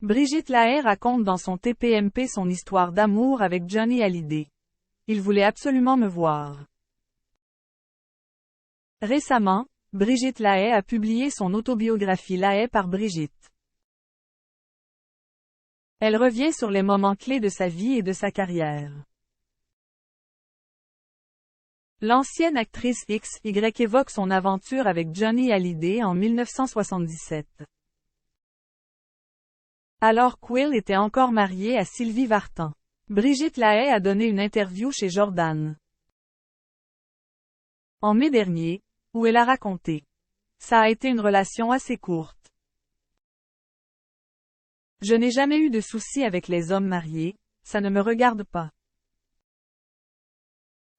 Brigitte Lahaie raconte dans son TPMP son histoire d'amour avec Johnny Hallyday. Il voulait absolument me voir. Récemment, Brigitte Lahaie a publié son autobiographie Lahaie par Brigitte. Elle revient sur les moments clés de sa vie et de sa carrière. L'ancienne actrice XY évoque son aventure avec Johnny Hallyday en 1977. Alors qu'Will était encore marié à Sylvie Vartan. Brigitte Lahaie a donné une interview chez Jordan. En mai dernier, où elle a raconté. Ça a été une relation assez courte. Je n'ai jamais eu de soucis avec les hommes mariés, ça ne me regarde pas.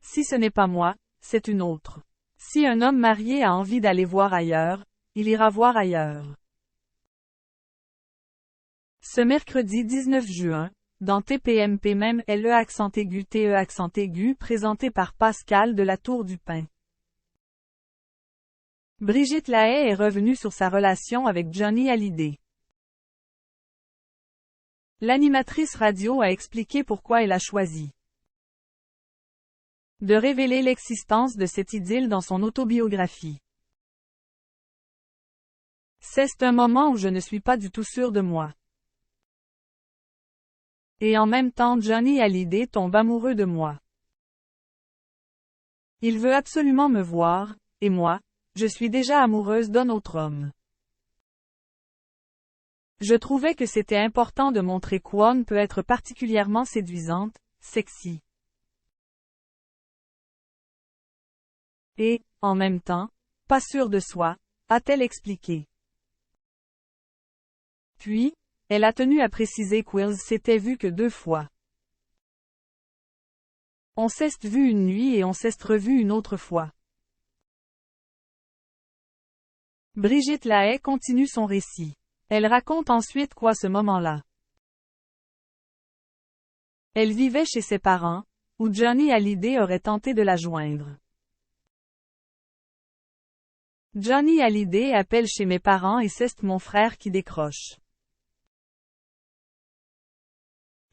Si ce n'est pas moi, c'est une autre. Si un homme marié a envie d'aller voir ailleurs, il ira voir ailleurs. Ce mercredi 19 juin, dans TPMP même LE accent aigu TE accent aigu présenté par Pascal de la Tour du Pin. Brigitte Lahaie est revenue sur sa relation avec Johnny Hallyday. L'animatrice radio a expliqué pourquoi elle a choisi de révéler l'existence de cette idylle dans son autobiographie. C'est un moment où je ne suis pas du tout sûre de moi. Et en même temps Johnny Hallyday tombe amoureux de moi. Il veut absolument me voir, et moi, je suis déjà amoureuse d'un autre homme. Je trouvais que c'était important de montrer qu'One peut être particulièrement séduisante, sexy. Et, en même temps, pas sûre de soi, a-t-elle expliqué. Puis, elle a tenu à préciser qu'Will s'était vu que 2 fois. On s'est vu une nuit et on s'est revu une autre fois. Brigitte Lahaie continue son récit. Elle raconte ensuite quoi ce moment-là. Elle vivait chez ses parents, où Johnny Hallyday aurait tenté de la joindre. Johnny Hallyday appelle chez mes parents et c'est mon frère qui décroche.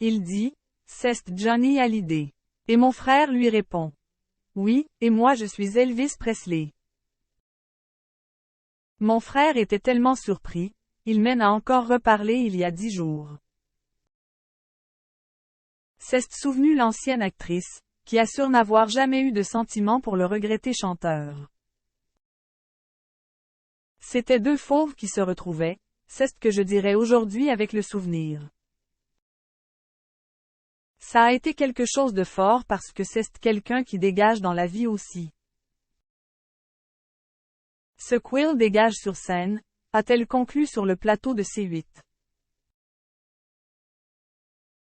Il dit, c'est Johnny Hallyday. Et mon frère lui répond. Oui, et moi je suis Elvis Presley. Mon frère était tellement surpris, il m'en a encore reparlé il y a 10 jours. S'est souvenue l'ancienne actrice, qui assure n'avoir jamais eu de sentiment pour le regretté chanteur. C'était 2 fauves qui se retrouvaient, c'est ce que je dirais aujourd'hui avec le souvenir. Ça a été quelque chose de fort parce que c'est quelqu'un qui dégage dans la vie aussi. Ce qu'Will dégage sur scène, a-t-elle conclu sur le plateau de C8.